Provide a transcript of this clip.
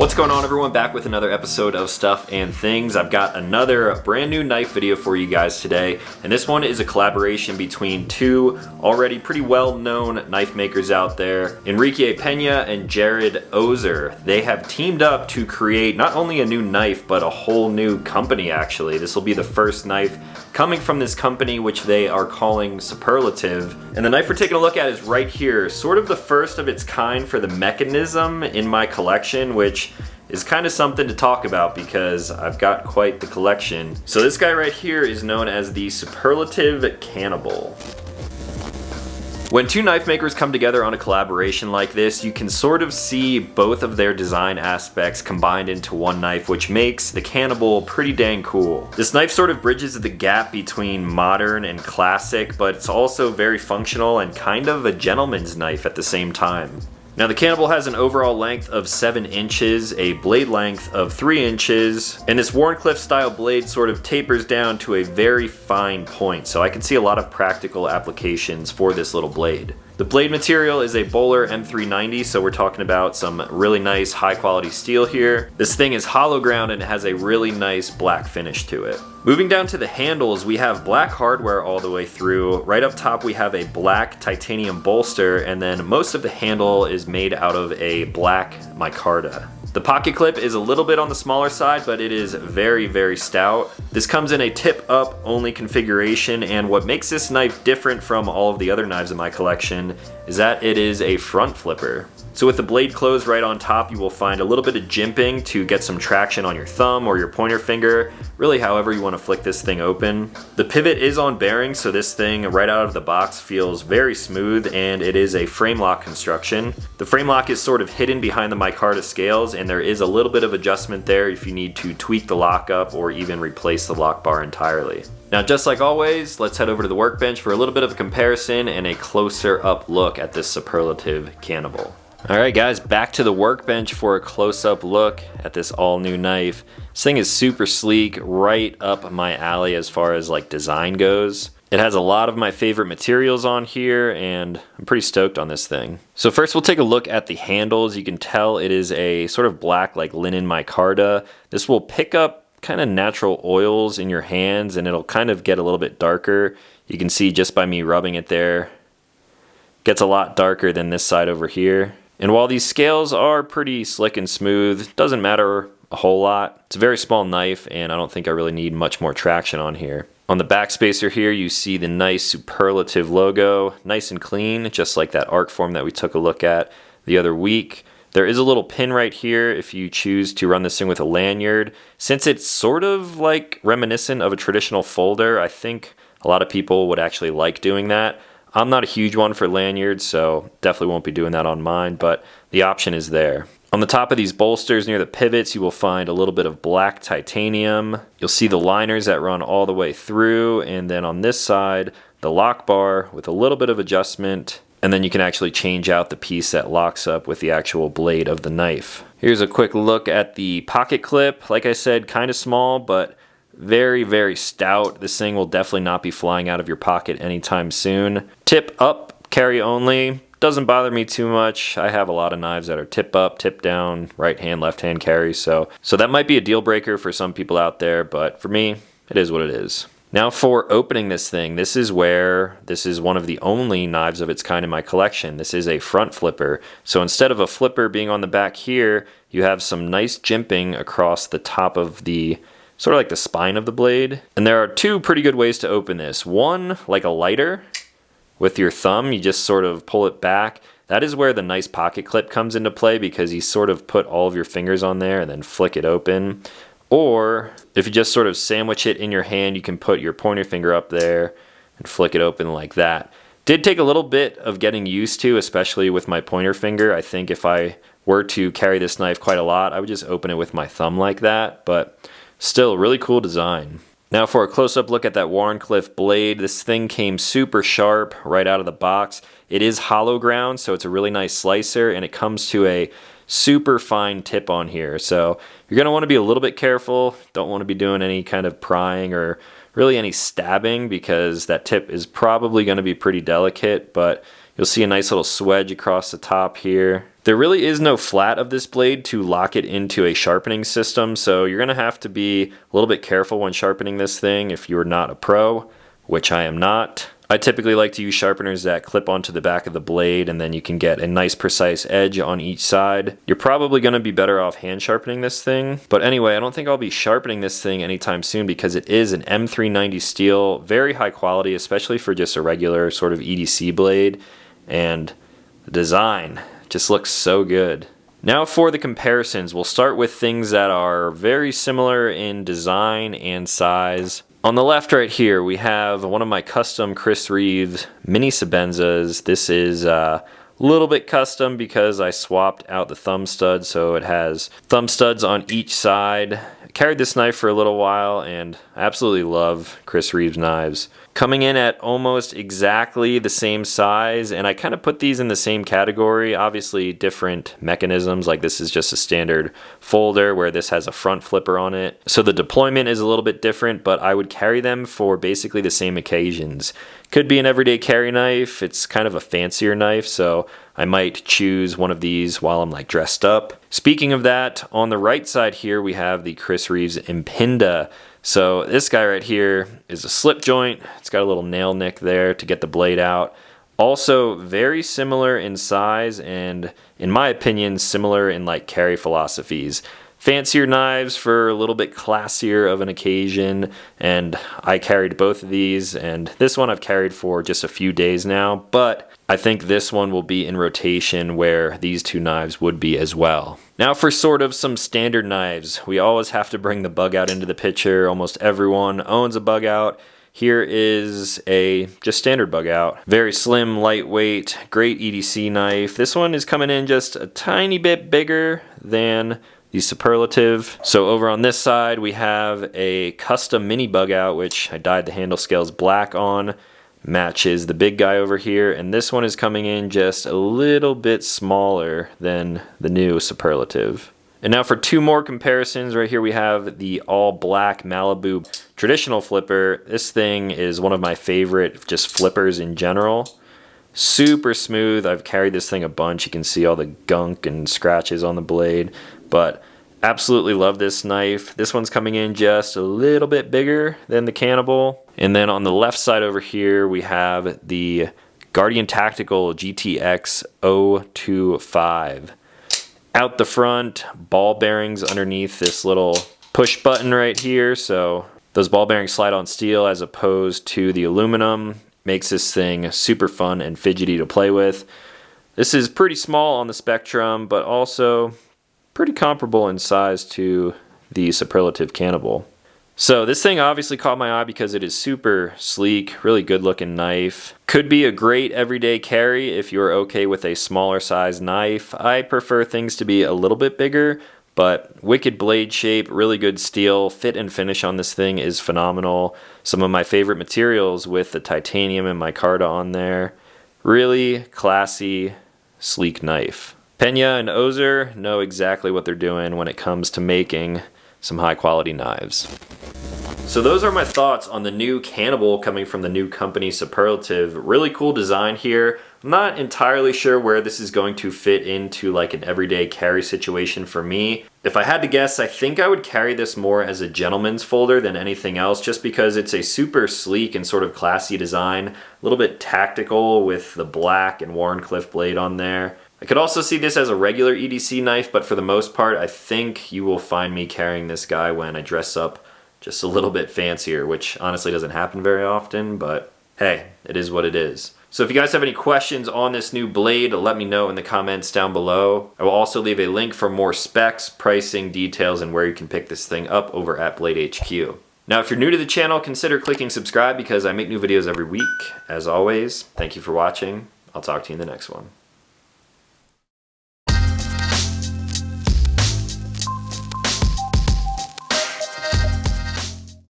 What's going on, everyone? Back with another episode of Stuff and Things. I've got another brand new knife video for you guys today, and this one is a collaboration between two already pretty well-known knife makers out there, Enrique Pena and Oeser. They have teamed up to create not only a new knife, but a whole new company, actually. This will be the first knife coming from this company, which they are calling Suprlativ. And the knife we're taking a look at is right here, sort of the first of its kind for the mechanism in my collection, which is kind of something to talk about because I've got quite the collection. So this guy right here is known as the Suprlativ Canibl. When two knife makers come together on a collaboration like this, you can sort of see both of their design aspects combined into one knife, which makes the Canibl pretty dang cool. This knife sort of bridges the gap between modern and classic, but it's also very functional and kind of a gentleman's knife at the same time. Now the Canibl has an overall length of 7 inches, a blade length of 3 inches, and this Wharncliffe style blade sort of tapers down to a very fine point, so I can see a lot of practical applications for this little blade. The blade material is a Bowler M390, so we're talking about some really nice high quality steel here. This thing is hollow ground and it has a really nice black finish to it. Moving down to the handles, we have black hardware all the way through. Right up top we have a black titanium bolster, and then most of the handle is made out of a black micarta. The pocket clip is a little bit on the smaller side, but it is very, very stout. This comes in a tip-up only configuration, and what makes this knife different from all of the other knives in my collection is that it is a front flipper. So with the blade closed right on top, you will find a little bit of jimping to get some traction on your thumb or your pointer finger, really however you want to flick this thing open. The pivot is on bearings, so this thing right out of the box feels very smooth, and it is a frame lock construction. The frame lock is sort of hidden behind the micarta scales, and there is a little bit of adjustment there if you need to tweak the lock up or even replace the lock bar entirely. Now, just like always, let's head over to the workbench for a little bit of a comparison and a closer up look at this Suprlativ Canibl. Alright guys, back to the workbench for a close-up look at this all-new knife. This thing is super sleek, right up my alley as far as like design goes. It has a lot of my favorite materials on here, and I'm pretty stoked on this thing. So first we'll take a look at the handles. You can tell it is a sort of black like linen micarta. This will pick up kind of natural oils in your hands, and it'll kind of get a little bit darker. You can see just by me rubbing it there, it gets a lot darker than this side over here. And while these scales are pretty slick and smooth, it doesn't matter a whole lot. It's a very small knife, and I don't think I really need much more traction on here. On the back spacer here, you see the nice Suprlativ logo, nice and clean, just like that arc form that we took a look at the other week. There is a little pin right here if you choose to run this thing with a lanyard. Since it's sort of like reminiscent of a traditional folder, I think a lot of people would actually like doing that. I'm not a huge one for lanyards, so definitely won't be doing that on mine, but the option is there. On the top of these bolsters near the pivots, you will find a little bit of black titanium. You'll see the liners that run all the way through, and then on this side, the lock bar with a little bit of adjustment, and then you can actually change out the piece that locks up with the actual blade of the knife. Here's a quick look at the pocket clip. Like I said, kind of small, but very, very stout. This thing will definitely not be flying out of your pocket anytime soon. Tip up, carry only. Doesn't bother me too much. I have a lot of knives that are tip up, tip down, right hand, left hand carry, so that might be a deal breaker for some people out there, but for me, it is what it is. Now for opening this thing, this is one of the only knives of its kind in my collection. This is a front flipper. So instead of a flipper being on the back here, you have some nice jimping across the top of the sort of like the spine of the blade. And there are two pretty good ways to open this. One, like a lighter. With your thumb, you just sort of pull it back. That is where the nice pocket clip comes into play, because you sort of put all of your fingers on there and then flick it open. Or if you just sort of sandwich it in your hand, you can put your pointer finger up there and flick it open like that. Did take a little bit of getting used to, especially with my pointer finger. I think if I were to carry this knife quite a lot, I would just open it with my thumb like that, but still, really cool design. Now for a close-up look at that Wharncliffe blade, this thing came super sharp right out of the box. It is hollow ground, so it's a really nice slicer, and it comes to a super fine tip on here. So you're going to want to be a little bit careful. Don't want to be doing any kind of prying or really any stabbing, because that tip is probably going to be pretty delicate, but You'll see a nice little swedge across the top here. There really is no flat of this blade to lock it into a sharpening system, so you're gonna have to be a little bit careful when sharpening this thing if you're not a pro, which I am not. I typically like to use sharpeners that clip onto the back of the blade, and then you can get a nice precise edge on each side. You're probably going to be better off hand sharpening this thing. But anyway, I don't think I'll be sharpening this thing anytime soon because it is an M390 steel, very high quality, especially for just a regular sort of EDC blade. And the design just looks so good. Now for the comparisons, we'll start with things that are very similar in design and size. On the left right here, we have one of my custom Chris Reeves mini Sabenzas. This is a little bit custom because I swapped out the thumb stud, so it has thumb studs on each side. I carried this knife for a little while, and I absolutely love Chris Reeves knives. Coming in at almost exactly the same size, and I kind of put these in the same category. Obviously different mechanisms, like this is just a standard folder where this has a front flipper on it. So the deployment is a little bit different, but I would carry them for basically the same occasions. Could be an everyday carry knife. It's kind of a fancier knife, so I might choose one of these while I'm like dressed up. Speaking of that, on the right side here we have the Chris Reeves Impinda. So this guy right here is a slip joint. It's got a little nail nick there to get the blade out. Also very similar in size and, in my opinion, similar in like carry philosophies. Fancier knives for a little bit classier of an occasion, and I carried both of these, and this one I've carried for just a few days now, but I think this one will be in rotation where these two knives would be as well. Now for sort of some standard knives, we always have to bring the bug out into the picture. Almost everyone owns a bug out. Here is a just standard bug out. Very slim, lightweight, great EDC knife. This one is coming in just a tiny bit bigger than the Suprlativ. So over on this side we have a custom mini bug out, which I dyed the handle scales black on. Matches the big guy over here, and this one is coming in just a little bit smaller than the new Suprlativ. And now for two more comparisons, right here we have the all black Malibu traditional flipper. This thing is one of my favorite just flippers in general. Super smooth. I've carried this thing a bunch. You can see all the gunk and scratches on the blade, but absolutely love this knife. This one's coming in just a little bit bigger than the Canibl. And then on the left side over here, we have the Guardian Tactical GTX 025. Out the front, ball bearings underneath this little push button right here. So those ball bearings slide on steel as opposed to the aluminum. Makes this thing super fun and fidgety to play with. This is pretty small on the spectrum, but also pretty comparable in size to the Suprlativ Canibl. So this thing obviously caught my eye because it is super sleek, really good looking knife. Could be a great everyday carry if you're okay with a smaller size knife. I prefer things to be a little bit bigger, but wicked blade shape, really good steel. Fit and finish on this thing is phenomenal. Some of my favorite materials with the titanium and micarta on there. Really classy, sleek knife. Pena and Oeser know exactly what they're doing when it comes to making some high quality knives. So those are my thoughts on the new Canibl coming from the new company Suprlativ. Really cool design here. I'm not entirely sure where this is going to fit into like an everyday carry situation for me. If I had to guess, I think I would carry this more as a gentleman's folder than anything else, just because it's a super sleek and sort of classy design, a little bit tactical with the black and Wharncliffe blade on there. I could also see this as a regular EDC knife, but for the most part, I think you will find me carrying this guy when I dress up just a little bit fancier, which honestly doesn't happen very often, but hey, it is what it is. So if you guys have any questions on this new blade, let me know in the comments down below. I will also leave a link for more specs, pricing, details, and where you can pick this thing up over at Blade HQ. Now, if you're new to the channel, consider clicking subscribe because I make new videos every week. As always, thank you for watching. I'll talk to you in the next one.